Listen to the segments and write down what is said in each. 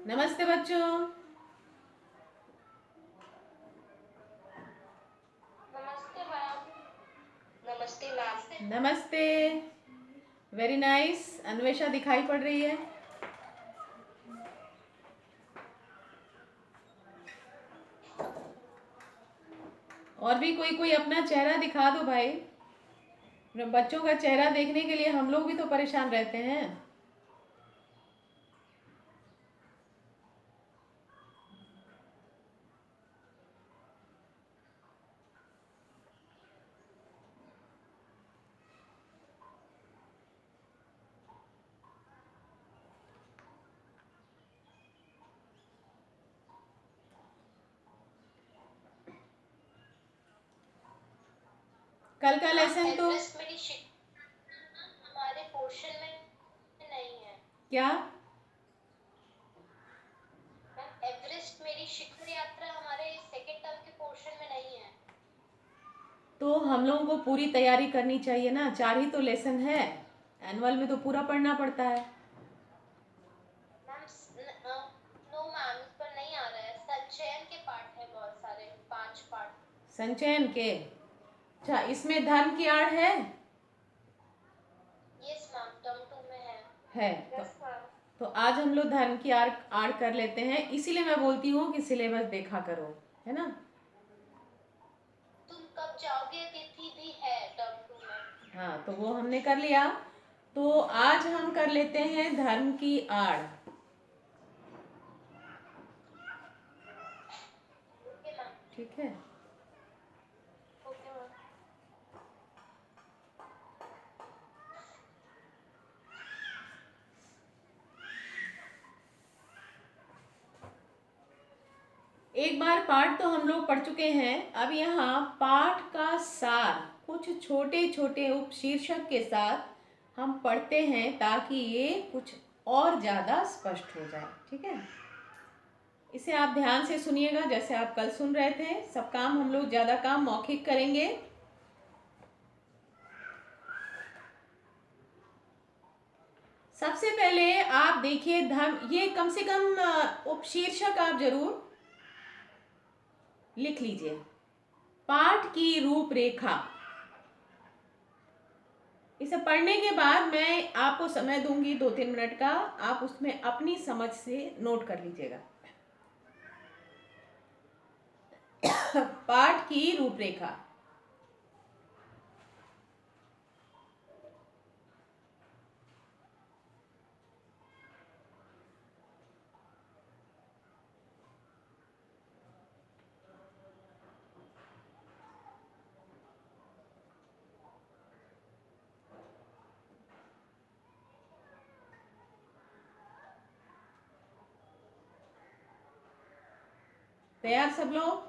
नमस्ते बच्चों। नमस्ते मैम। नमस्ते मैम। नमस्ते। Very nice. अन्वेषा दिखाई पड़ रही है। और भी कोई कोई अपना चेहरा दिखा दो भाई। बच्चों का चेहरा देखने के लिए हम लोग भी तो परेशान रहते हैं। कल का मैम लेसन तो एवरेस्ट मेरी हमारे पोर्शन में नहीं है। क्या? मैम एवरेस्ट मेरी शिखर यात्रा हमारे सेकेंड टर्म के पोर्शन में नहीं है। तो हम लोगों को पूरी तैयारी करनी चाहिए ना। 4 ही तो लेसन है। एनुअल में तो पूरा पढ़ना पड़ता है। मैम नो मैम इस पर नहीं आ रहा है। संचयन के पार्ट है, बहुत सारे 5 पार्ट। संचयन के? अच्छा, इसमें धर्म की आड़ है? यस मैम, टर्म 2 में है। है तो, यस मैम। तो आज हम लोग धर्म की आड़ आड़ कर लेते हैं। इसीलिए मैं बोलती हूँ कि सिलेबस देखा करो, है ना। तुम कब जाओगे तिथि भी है टर्म 2 में। हाँ, तो वो हमने कर लिया। तो आज हम कर लेते हैं धर्म की आड़। Okay ma'am. ठीक है। Okay ma'am. एक बार पाठ तो हम लोग पढ़ चुके हैं। अब यहाँ पाठ का सार कुछ छोटे छोटे उपशीर्षक के साथ हम पढ़ते हैं ताकि ये कुछ और ज़्यादा स्पष्ट हो जाए। ठीक है, इसे आप ध्यान से सुनिएगा जैसे आप कल सुन रहे थे। सब काम हम लोग ज़्यादा काम मौखिक करेंगे। सबसे पहले आप देखिए धर्म, ये कम से कम उपशीर्षक आप जरूर लिख लीजिए। पाठ की रूपरेखा। इसे पढ़ने के बाद मैं आपको समय दूंगी 2-3 मिनट का। आप उसमें अपनी समझ से नोट कर लीजिएगा। पाठ की रूपरेखा। तैयार सब लोग?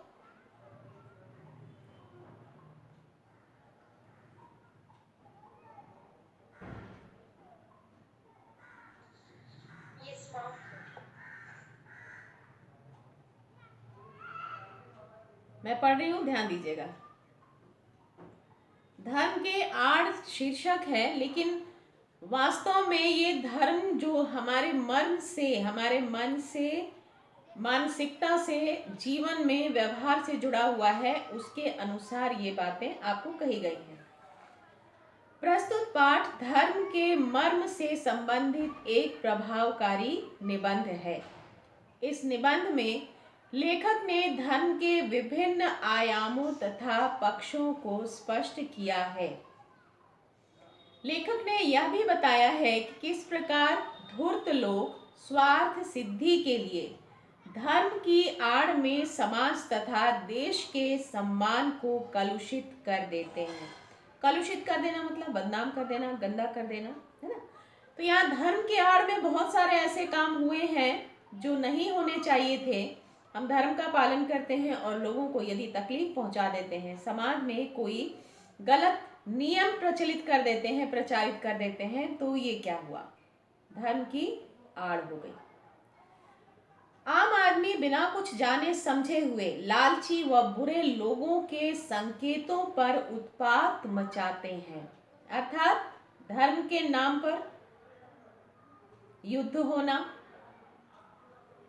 Yes ma'am. मैं पढ़ रही हूँ, ध्यान दीजिएगा। धर्म के आड़ शीर्षक है, लेकिन वास्तव में ये धर्म जो हमारे मर्म से, हमारे मन से, मानसिकता से, जीवन में व्यवहार से जुड़ा हुआ है, उसके अनुसार ये बातें आपको कही गई हैं। प्रस्तुत पाठ धर्म के मर्म से संबंधित एक प्रभावकारी निबंध है। इस निबंध में लेखक ने धर्म के विभिन्न आयामों तथा पक्षों को स्पष्ट किया है। लेखक ने यह भी बताया है कि किस प्रकार धूर्त लोग स्वार्थ सिद्धि के लिए धर्म की आड़ में समाज तथा देश के सम्मान को कलुषित कर देते हैं। कलुषित कर देना मतलब बदनाम कर देना, गंदा कर देना, है ना। तो यहाँ धर्म के आड़ में बहुत सारे ऐसे काम हुए हैं जो नहीं होने चाहिए थे। हम धर्म का पालन करते हैं और लोगों को यदि तकलीफ पहुंचा देते हैं, समाज में कोई गलत नियम प्रचलित कर देते हैं, प्रचारित कर देते हैं, तो ये क्या हुआ? धर्म की आड़ हो गई। आम आदमी बिना कुछ जाने समझे हुए लालची व बुरे लोगों के संकेतों पर उत्पात मचाते हैं। अर्थात धर्म के नाम पर युद्ध होना,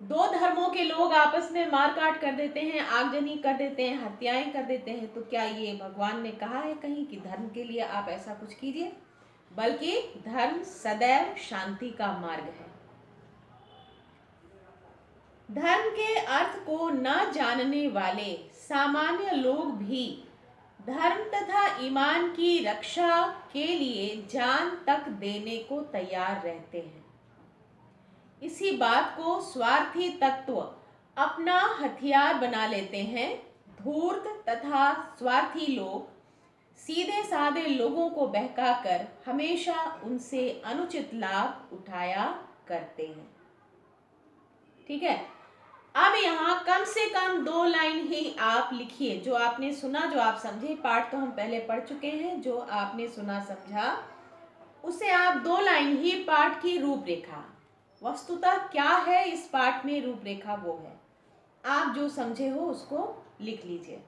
दो धर्मों के लोग आपस में मारकाट कर देते हैं, आगजनी कर देते हैं, हत्याएं कर देते हैं, तो क्या ये भगवान ने कहा है कहीं कि धर्म के लिए आप ऐसा कुछ कीजिए? बल्कि धर्म सदैव शांति का मार्ग है। धर्म के अर्थ को न जानने वाले सामान्य लोग भी धर्म तथा ईमान की रक्षा के लिए जान तक देने को तैयार रहते हैं। इसी बात को स्वार्थी तत्व अपना हथियार बना लेते हैं। धूर्त तथा स्वार्थी लोग सीधे साधे लोगों को बहकाकर हमेशा उनसे अनुचित लाभ उठाया करते हैं। ठीक है, अब यहाँ कम से कम 2 लाइन ही आप लिखिए। जो आपने सुना, जो आप समझे, पाठ तो हम पहले पढ़ चुके हैं, जो आपने सुना समझा उसे आप 2 लाइन ही पाठ की रूपरेखा, वस्तुतः क्या है इस पाठ में रूपरेखा, वो है आप जो समझे हो उसको लिख लीजिए।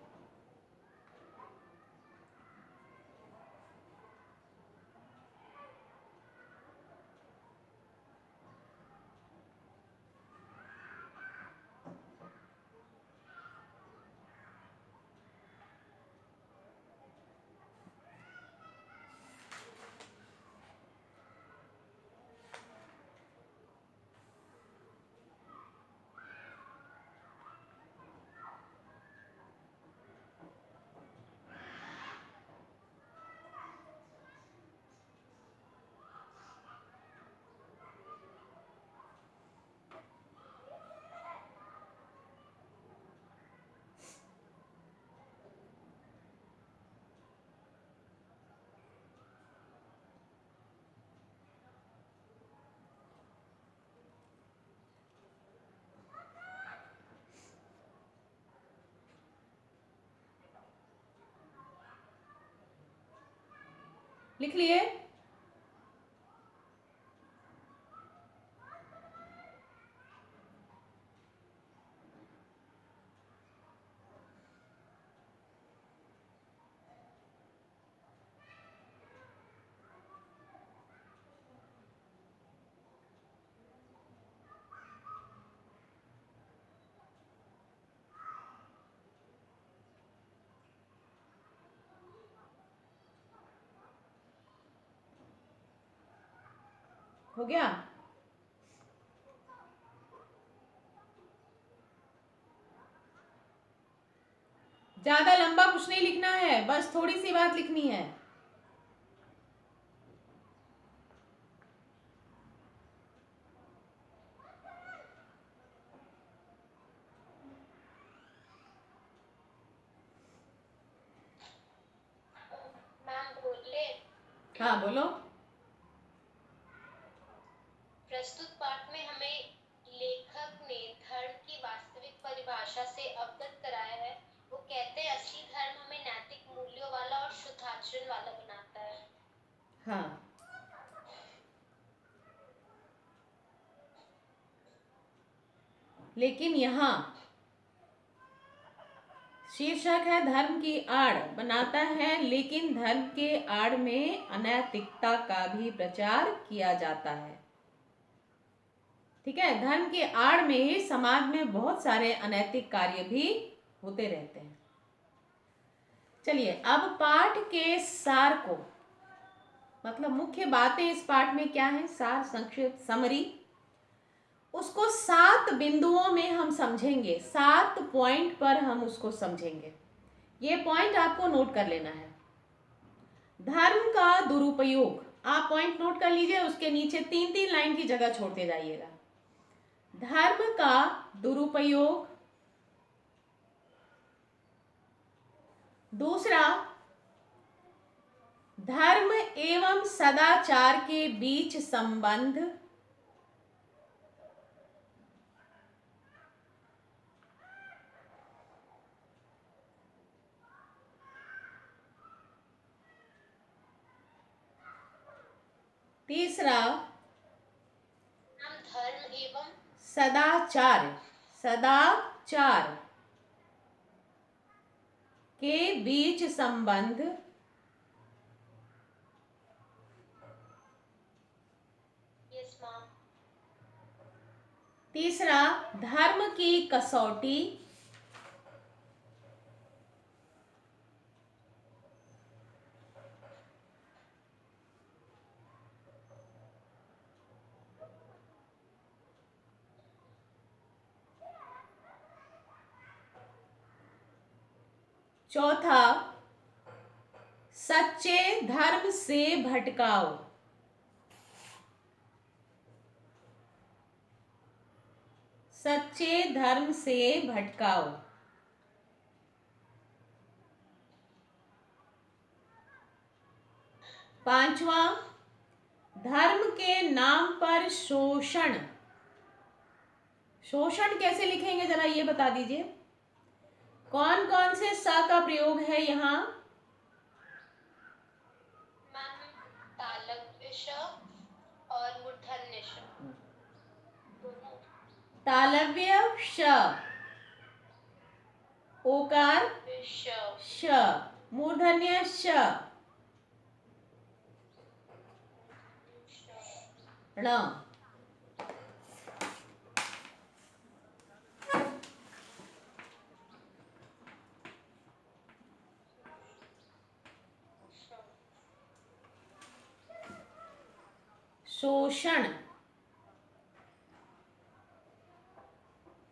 लिख लिए? हो गया? ज्यादा लंबा कुछ नहीं लिखना है, बस थोड़ी सी बात लिखनी है। मैम बोले। हाँ बोलो। प्रस्तुत पाठ में हमें लेखक ने धर्म की वास्तविक परिभाषा से अवगत कराया है। वो कहते हैं असली धर्म हमें नैतिक मूल्यों वाला और शुद्ध आचरण वाला बनाता है। हाँ, लेकिन यहाँ शीर्षक है धर्म की आड़ बनाता है, लेकिन धर्म के आड़ में अनैतिकता का भी प्रचार किया जाता है। ठीक है, धर्म के आड़ में ही समाज में बहुत सारे अनैतिक कार्य भी होते रहते हैं। चलिए, अब पाठ के सार को, मतलब मुख्य बातें इस पाठ में क्या है, सार, संक्षिप्त, समरी, उसको 7 बिंदुओं में हम समझेंगे। 7 पॉइंट पर हम उसको समझेंगे। ये पॉइंट आपको नोट कर लेना है। धर्म का दुरुपयोग, आप पॉइंट नोट कर लीजिए, उसके नीचे 3-3 लाइन की जगह छोड़ते जाइएगा। धर्म का दुरुपयोग। दूसरा, धर्म एवं सदाचार के बीच संबंध। तीसरा, हम धर्म एवं सदाचार, सदाचार के बीच संबंध। Yes ma'am. तीसरा, धर्म की कसौटी। चौथा, सच्चे धर्म से भटकाओ। सच्चे धर्म से भटकाओ। पांचवा, धर्म के नाम पर शोषण। शोषण कैसे लिखेंगे जरा ये बता दीजिए। कौन कौन से स का प्रयोग है यहाँ? मैम तालव्य श और मूर्धन्य श दोनों। तालव्य श, ओकार श श, मूर्धन्य श, ण। शोषण।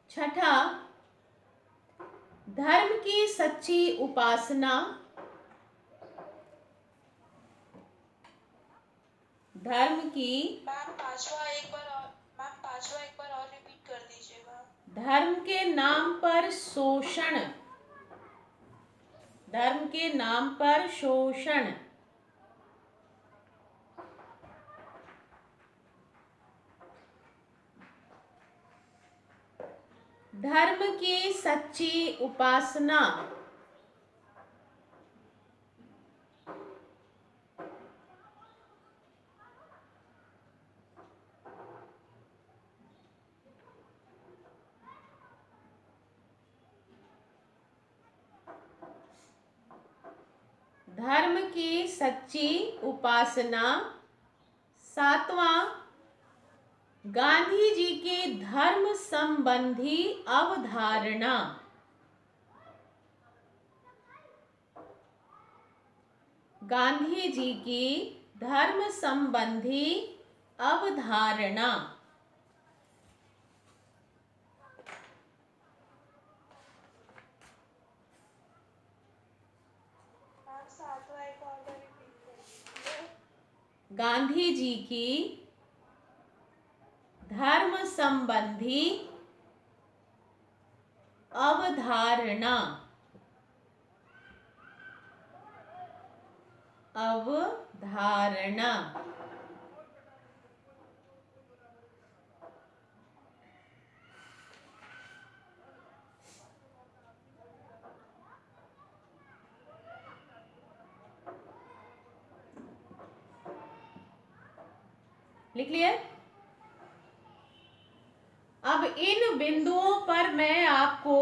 छठा, धर्म की सच्ची उपासना। धर्म की मैम पांचवा एक बार और रिपीट कर दीजिएगा। धर्म के नाम पर शोषण। धर्म के नाम पर शोषण। धर्म की सच्ची उपासना। धर्म की सच्ची उपासना। सातवां, गांधी जी के धर्म संबंधी अवधारणा। गांधी जी की धर्म संबंधी अवधारणा। मैम सातवां एक और बार रिपीट कर दीजिए। गांधी जी की धर्म संबंधी अवधारणा। अवधारणा। लिख लिए? अब इन बिंदुओं पर मैं आपको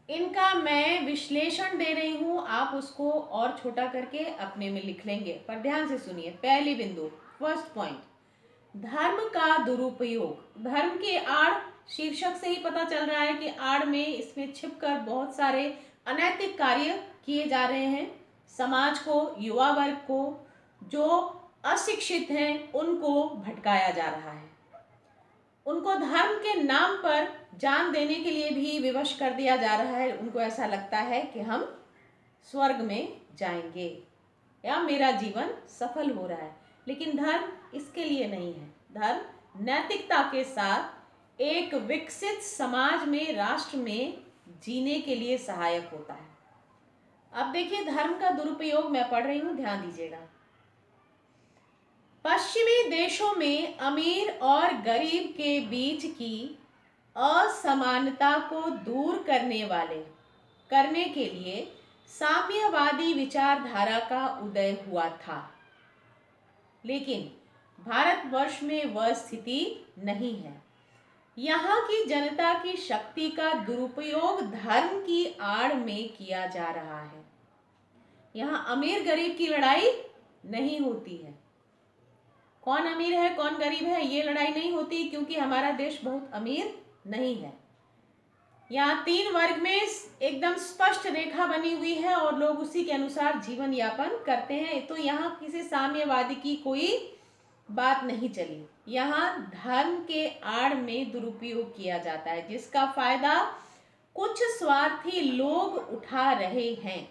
इनका मैं विश्लेषण दे रही हूं, आप उसको और छोटा करके अपने में लिख लेंगे। पर ध्यान से सुनिए। पहली बिंदु, फर्स्ट पॉइंट, धर्म का दुरुपयोग। धर्म के आड़, शीर्षक से ही पता चल रहा है कि आड़ में इसमें छिपकर बहुत सारे अनैतिक कार्य किए जा रहे हैं। समाज को, युवा वर्ग को, जो अशिक्षित हैं उनको भटकाया जा रहा है। उनको धर्म के नाम पर जान देने के लिए भी विवश कर दिया जा रहा है। उनको ऐसा लगता है कि हम स्वर्ग में जाएंगे या मेरा जीवन सफल हो रहा है। लेकिन धर्म इसके लिए नहीं है। धर्म नैतिकता के साथ एक विकसित समाज में, राष्ट्र में जीने के लिए सहायक होता है। अब देखिए, धर्म का दुरुपयोग मैं पढ़ रही हूं, ध्यान दीजिएगा। पश्चिमी देशों में अमीर और गरीब के बीच की असमानता को दूर करने के लिए साम्यवादी विचारधारा का उदय हुआ था। लेकिन भारतवर्ष में वह स्थिति नहीं है। यहाँ की जनता की शक्ति का दुरुपयोग धर्म की आड़ में किया जा रहा है। यहाँ अमीर गरीब की लड़ाई नहीं होती है। कौन अमीर है कौन गरीब है ये लड़ाई नहीं होती, क्योंकि हमारा देश बहुत अमीर नहीं है। यहाँ 3 वर्ग में एकदम स्पष्ट रेखा बनी हुई है और लोग उसी के अनुसार जीवन यापन करते हैं। तो यहाँ किसी साम्यवादी की कोई बात नहीं चली। यहाँ धर्म के आड़ में दुरुपयोग किया जाता है, जिसका फायदा कुछ स्वार्थी लोग उठा रहे हैं।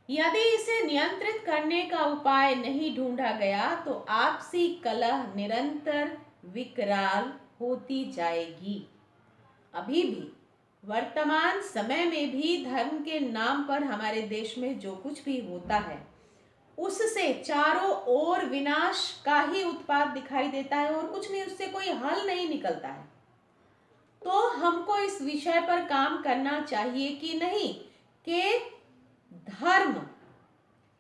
यदि इसे नियंत्रित करने का उपाय नहीं ढूंढा गया तो आपसी कलह निरंतर विकराल होती जाएगी। अभी भी वर्तमान समय में भी धर्म के नाम पर हमारे देश में जो कुछ भी होता है उससे चारों ओर विनाश का ही उत्पात दिखाई देता है और कुछ नहीं, उससे कोई हल नहीं निकलता है। तो हमको इस विषय पर काम करना चाहिए कि नहीं कि धर्म,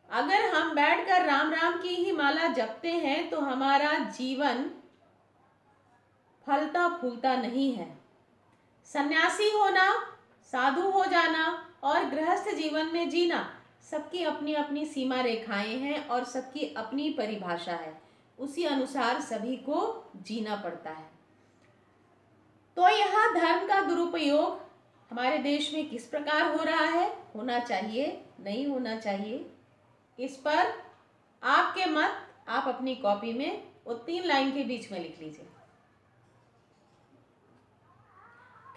अगर हम बैठकर राम राम की ही माला जपते हैं तो हमारा जीवन फलता फूलता नहीं है। सन्यासी होना, साधु हो जाना और गृहस्थ जीवन में जीना, सबकी अपनी अपनी सीमा रेखाएं हैं और सबकी अपनी परिभाषा है। उसी अनुसार सभी को जीना पड़ता है। तो यहाँ धर्म का दुरुपयोग हमारे देश में किस प्रकार हो रहा है, होना चाहिए नहीं होना चाहिए, इस पर आपके मत आप अपनी कॉपी में वो 3 लाइन के बीच में लिख लीजिए।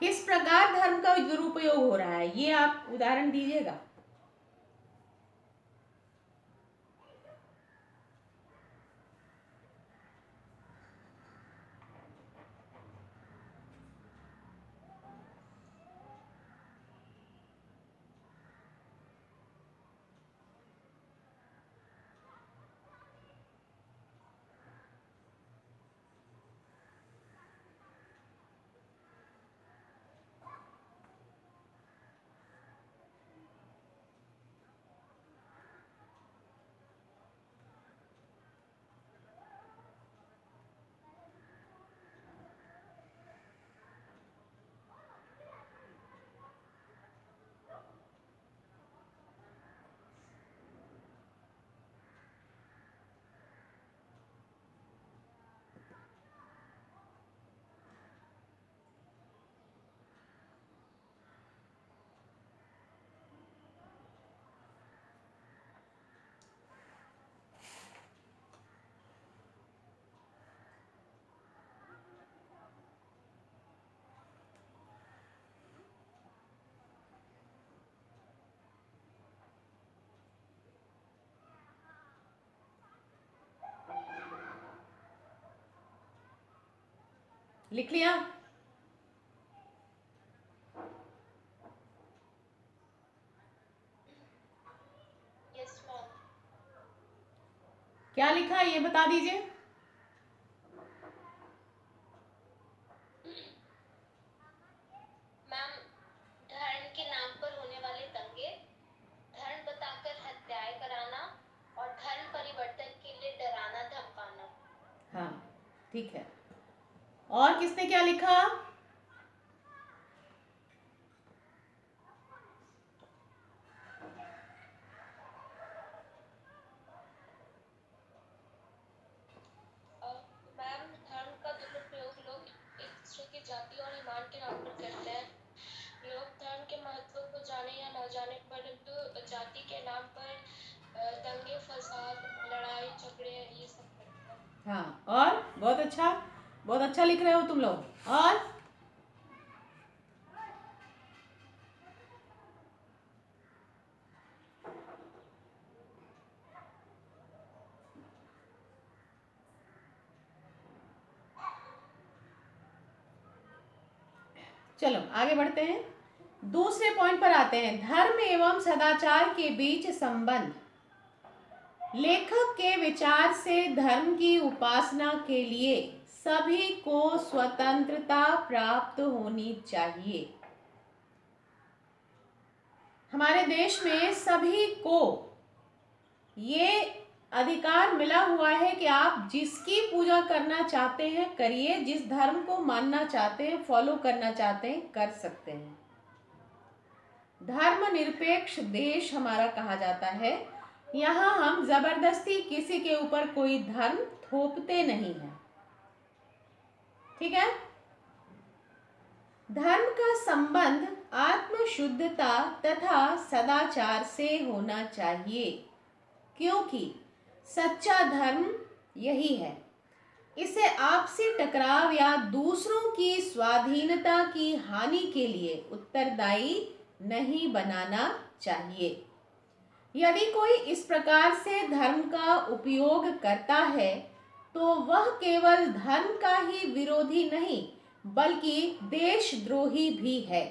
किस प्रकार धर्म का दुरुपयोग हो रहा है ये आप उदाहरण दीजिएगा। लिख लिया? Yes ma'am. क्या लिखा ये बता दीजिए। मैम, धर्म के नाम पर होने वाले दंगे, धर्म बताकर हत्याएं कराना और धर्म परिवर्तन के लिए डराना धमकाना। हाँ ठीक है। और किसने क्या लिखा? मैम, धर्म का दुरुपयोग लोग एक दूसरे की जाति और ईमान के नाम पर करते हैं। लोग धर्म के महत्व को जाने या ना जाने, परंतु जाति के नाम पर दंगे फसाद, लड़ाई झगड़े ये सब करते हैं। हाँ, और बहुत अच्छा लिख रहे हो तुम लोग। और चलो आगे बढ़ते हैं, दूसरे पॉइंट पर आते हैं। धर्म एवं सदाचार के बीच संबंध। लेखक के विचार से धर्म की उपासना के लिए सभी को स्वतंत्रता प्राप्त होनी चाहिए। हमारे देश में सभी को ये अधिकार मिला हुआ है कि आप जिसकी पूजा करना चाहते हैं करिए, जिस धर्म को मानना चाहते हैं फॉलो करना चाहते हैं कर सकते हैं। धर्म निरपेक्ष देश हमारा कहा जाता है यहाँ हम जबरदस्ती किसी के ऊपर कोई धर्म थोपते नहीं हैं, ठीक है। धर्म का संबंध आत्मशुद्धता तथा सदाचार से होना चाहिए, क्योंकि सच्चा धर्म यही है। इसे आपसी टकराव या दूसरों की स्वाधीनता की हानि के लिए उत्तरदायी नहीं बनाना चाहिए। यदि कोई इस प्रकार से धर्म का उपयोग करता है तो वह केवल धर्म का ही विरोधी नहीं बल्कि देशद्रोही भी है।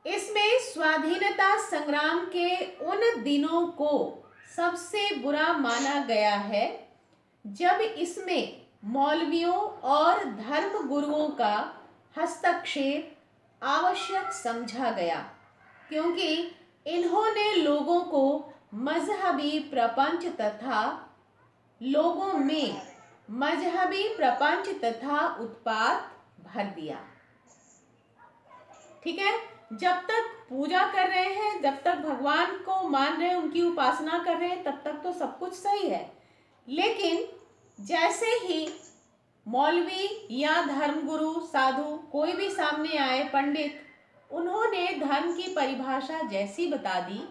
इसमें स्वाधीनता संग्राम के उन दिनों को सबसे बुरा माना गया है जब इसमें मौलवियों और धर्म गुरुओं का हस्तक्षेप आवश्यक समझा गया, क्योंकि इन्होंने लोगों को मजहबी प्रपंच तथा उत्पात भर दिया। ठीक है, जब तक पूजा कर रहे हैं, जब तक भगवान को मान रहे हैं, उनकी उपासना कर रहे हैं, तब तक तो सब कुछ सही है। लेकिन जैसे ही मौलवी या धर्मगुरु साधु कोई भी सामने आए, पंडित, उन्होंने धर्म की परिभाषा जैसी बता दी,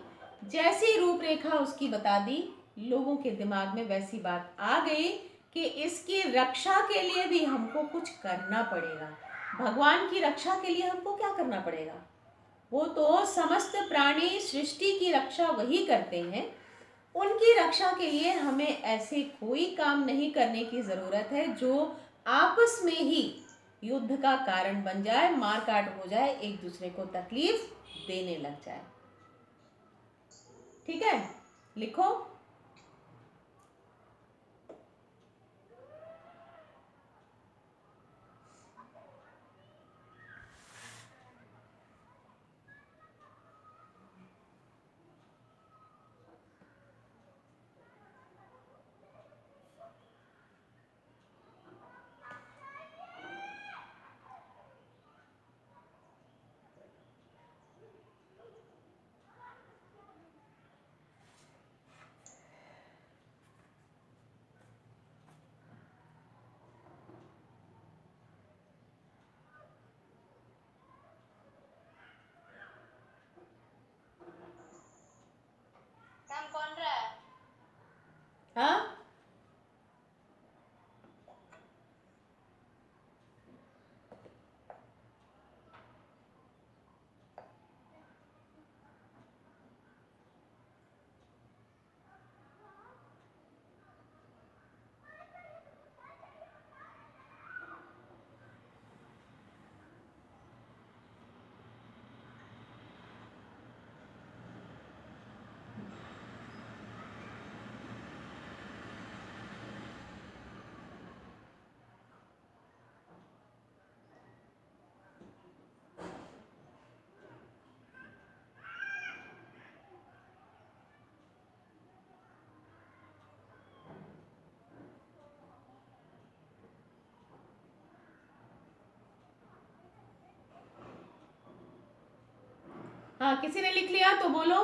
जैसी रूपरेखा उसकी बता दी, लोगों के दिमाग में वैसी बात आ गई कि इसकी रक्षा के लिए भी हमको कुछ करना पड़ेगा। भगवान की रक्षा के लिए हमको क्या करना पड़ेगा? वो तो समस्त प्राणी सृष्टि की रक्षा वही करते हैं। उनकी रक्षा के लिए हमें ऐसे कोई काम नहीं करने की जरूरत है जो आपस में ही युद्ध का कारण बन जाए, मार काट हो जाए, एक दूसरे को तकलीफ देने लग जाए। ठीक है, लिखो। काम कौन रहा है? हाँ, हाँ, किसी ने लिख लिया तो बोलो।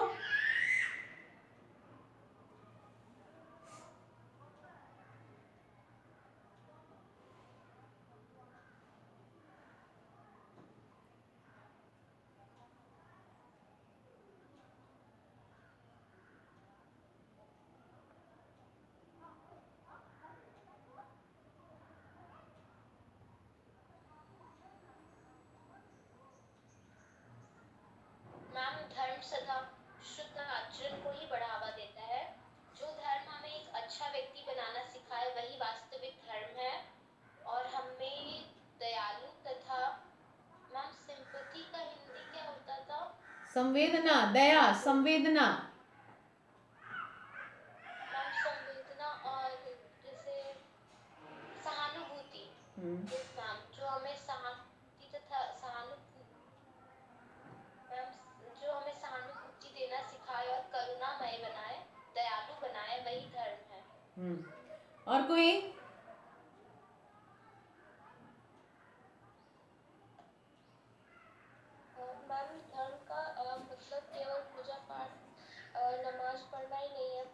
मैम, धर्म सदा शुद्ध आचरण को ही बढ़ावा देता है। जो धर्म हमें एक अच्छा व्यक्ति बनाना सिखाए वही वास्तविक धर्म है और हमें दयालु तथा, मैम सिंपैथी का हिंदी क्या होता था? संवेदना, दया, संवेदना। मैम संवेदना और जैसे सहानुभूति। यस मैम, जो हमें सहानुभूति तथा जो हमें सहानुभूति देना सिखाए और करुणामय बनाए, दयालु बनाए, वही धर्म है। और कोई? मैम, धर्म का मतलब केवल पूजा पाठ नमाज पढ़ना ही नहीं है,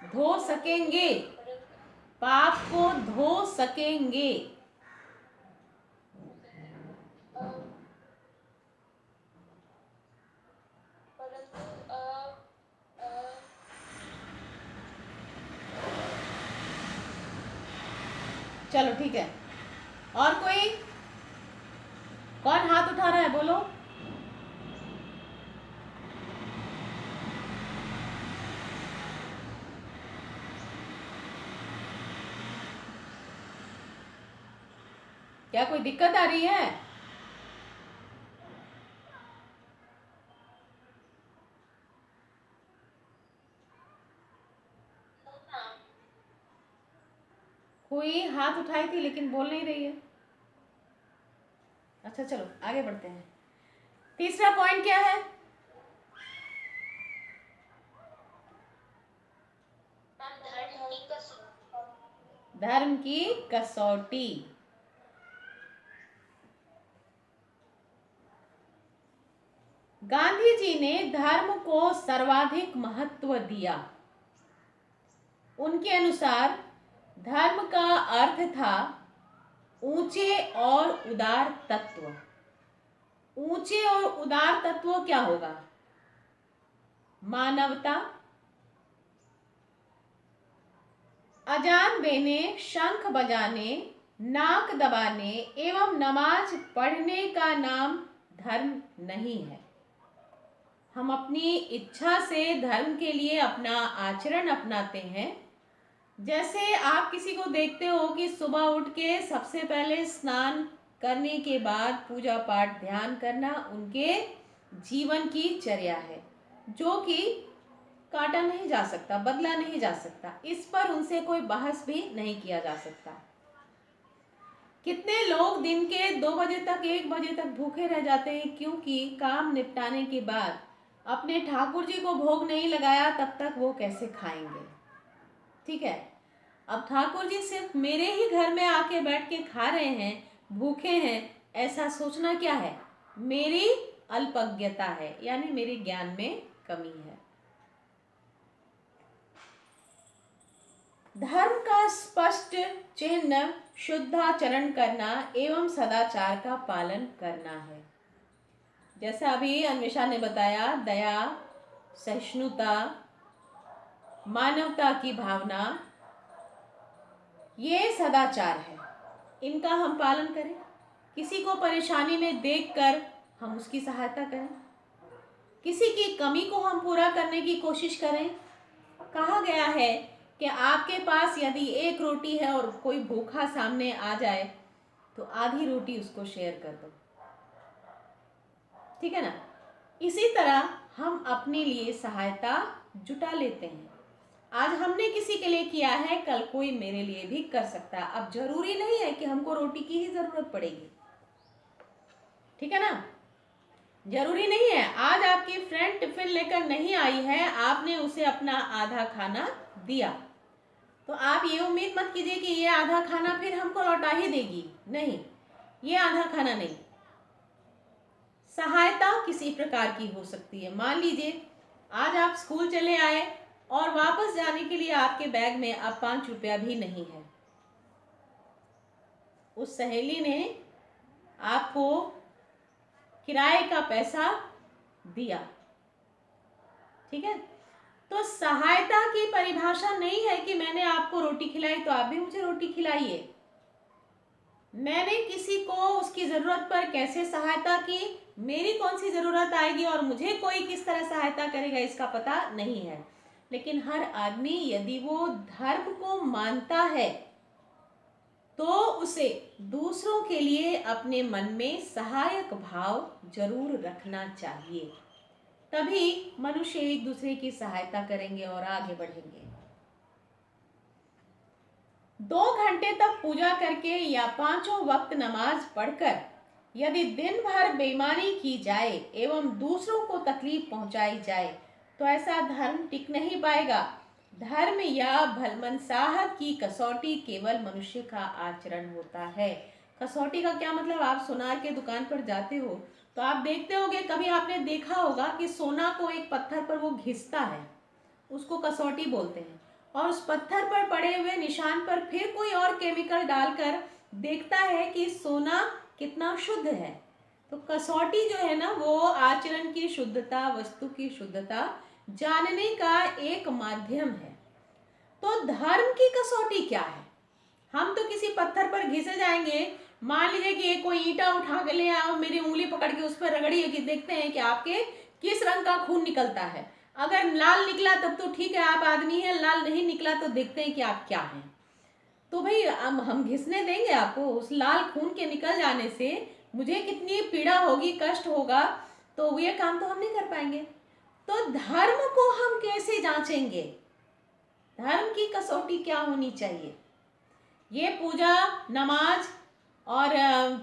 धो सकेंगे, परंतु पाप को धो सकेंगे। अ, परंतु अ, चलो ठीक है, और कोई? कौन हाथ उठा रहा है, बोलो। क्या कोई दिक्कत आ रही है? हाँ, कोई हाथ उठाई थी लेकिन बोल नहीं रही है। अच्छा चलो आगे बढ़ते हैं। तीसरा पॉइंट क्या है? मैम धर्म की कसौटी। धर्म की कसौटी। गांधी जी ने धर्म को सर्वाधिक महत्व दिया। उनके अनुसार धर्म का अर्थ था ऊंचे और उदार तत्व। ऊंचे और उदार तत्व क्या होगा? मानवता, अजान देने, शंख बजाने, नाक दबाने एवं नमाज पढ़ने का नाम धर्म नहीं है। हम अपनी इच्छा से धर्म के लिए अपना आचरण अपनाते हैं। जैसे आप किसी को देखते हो कि सुबह उठ के सबसे पहले स्नान करने के बाद पूजा पाठ ध्यान करना उनके जीवन की चर्या है, जो कि काटा नहीं जा सकता, बदला नहीं जा सकता। इस पर उनसे कोई बहस भी नहीं किया जा सकता। कितने लोग दिन के 2 बजे तक 1 बजे तक भूखे रह जाते हैं, क्योंकि काम निपटाने के बाद अपने ठाकुर जी को भोग नहीं लगाया, तब तक वो कैसे खाएंगे? ठीक है, अब ठाकुर जी सिर्फ मेरे ही घर में आके बैठ के खा रहे हैं, भूखे हैं, ऐसा सोचना क्या है? मेरी अल्पज्ञता है, यानी मेरे ज्ञान में कमी है। धर्म का स्पष्ट चिन्ह शुद्धाचरण करना एवं सदाचार का पालन करना है। जैसा अभी अन्वेषा ने बताया, दया, सहिष्णुता, मानवता की भावना, ये सदाचार है। इनका हम पालन करें। किसी को परेशानी में देखकर हम उसकी सहायता करें, किसी की कमी को हम पूरा करने की कोशिश करें। कहा गया है कि आपके पास यदि 1 रोटी है और कोई भूखा सामने आ जाए तो आधी रोटी उसको शेयर कर दो, ठीक है ना? इसी तरह हम अपने लिए सहायता जुटा लेते हैं। आज हमने किसी के लिए किया है, कल कोई मेरे लिए भी कर सकता है। अब जरूरी नहीं है कि हमको रोटी की ही जरूरत पड़ेगी, ठीक है ना? जरूरी नहीं है। आज आपकी फ्रेंड टिफिन लेकर नहीं आई है, आपने उसे अपना आधा खाना दिया, तो आप ये उम्मीद मत कीजिए कि ये आधा खाना फिर हमको लौटा ही देगी। नहीं, ये आधा खाना नहीं। सहायता किसी प्रकार की हो सकती है। मान लीजिए आज आप स्कूल चले आए और वापस जाने के लिए आपके बैग में अब 5 रुपया भी नहीं है। उस सहेली ने आपको किराए का पैसा दिया, ठीक है? तो सहायता की परिभाषा नहीं है कि मैंने आपको रोटी खिलाई तो आप भी मुझे रोटी खिलाइए। मैंने किसी को उसकी जरूरत पर कैसे सहायता की, मेरी कौन सी जरूरत आएगी और मुझे कोई किस तरह सहायता करेगा, इसका पता नहीं है। लेकिन हर आदमी यदि वो धर्म को मानता है तो उसे दूसरों के लिए अपने मन में सहायक भाव जरूर रखना चाहिए। तभी मनुष्य एक दूसरे की सहायता करेंगे और आगे बढ़ेंगे। 2 घंटे तक पूजा करके या 5 वक्त नमाज पढ़कर यदि दिन भर बेईमानी की जाए एवं दूसरों को तकलीफ पहुंचाई जाए तो ऐसा धर्म टिक नहीं पाएगा। धर्म या भलमनसाहत की कसौटी केवल मनुष्य का आचरण होता है। कसौटी का क्या मतलब? आप सोनार के दुकान पर जाते हो तो आप देखते होगे, कभी आपने देखा होगा कि सोना को एक पत्थर पर वो घिसता है, उसको कसौटी बोलते हैं। और उस पत्थर पर पड़े हुए निशान पर फिर कोई और केमिकल डालकर देखता है कि सोना कितना शुद्ध है। तो कसौटी जो है ना वो आचरण की शुद्धता, वस्तु की शुद्धता जानने का एक माध्यम है। तो धर्म की कसौटी क्या है? हम तो किसी पत्थर पर घिसे जाएंगे, मान लीजिए कि कोई ईंटा उठा के ले आओ, मेरी उंगली पकड़ के उस पर रगड़िए कि देखते हैं कि आपके किस रंग का खून निकलता है। अगर लाल निकला तब तो ठीक है, आप आदमी हैं, लाल नहीं निकला तो देखते हैं कि आप क्या हैं। तो भाई हम घिसने देंगे आपको? उस लाल खून के निकल जाने से मुझे कितनी पीड़ा होगी, कष्ट होगा, तो ये काम तो हम नहीं कर पाएंगे। तो धर्म को हम कैसे जांचेंगे? धर्म की कसौटी क्या होनी चाहिए? ये पूजा, नमाज और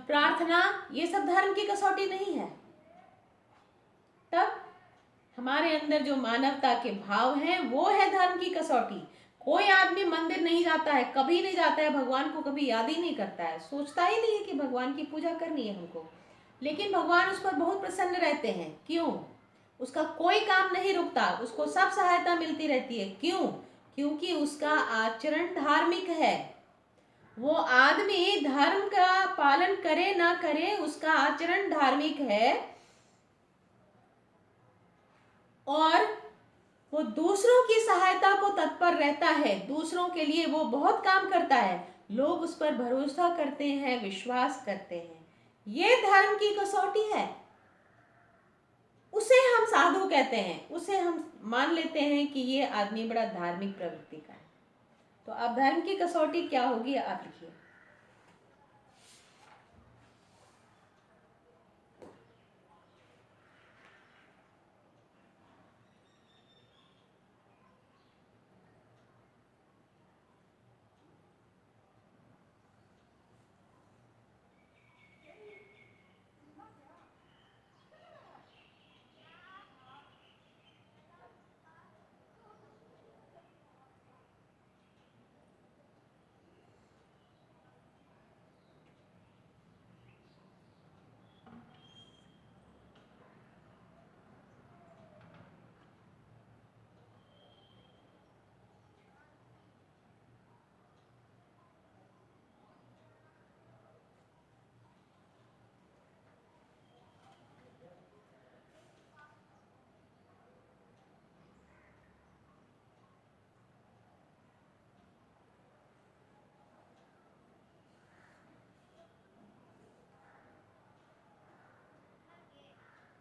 प्रार्थना, ये सब धर्म की कसौटी नहीं है। तब हमारे अंदर जो मानवता के भाव हैं वो है धर्म की कसौटी। कोई आदमी मंदिर नहीं जाता है, कभी नहीं जाता है, भगवान को कभी याद ही नहीं करता है, सोचता ही नहीं है कि भगवान की पूजा करनी है हमको, लेकिन भगवान उस पर बहुत प्रसन्न रहते हैं। क्यों? उसका कोई काम नहीं रुकता, उसको सब सहायता मिलती रहती है। क्यों? क्योंकि उसका आचरण धार्मिक है। वो आदमी धर्म का पालन करे ना करे, उसका आचरण धार्मिक है और वो दूसरों की सहायता को तत्पर रहता है, दूसरों के लिए वो बहुत काम करता है, लोग उस पर भरोसा करते हैं, विश्वास करते हैं। ये धर्म की कसौटी है। उसे हम साधु कहते हैं, उसे हम मान लेते हैं कि ये आदमी बड़ा धार्मिक प्रवृत्ति का है। तो अब धर्म की कसौटी क्या होगी, आप लिखिए।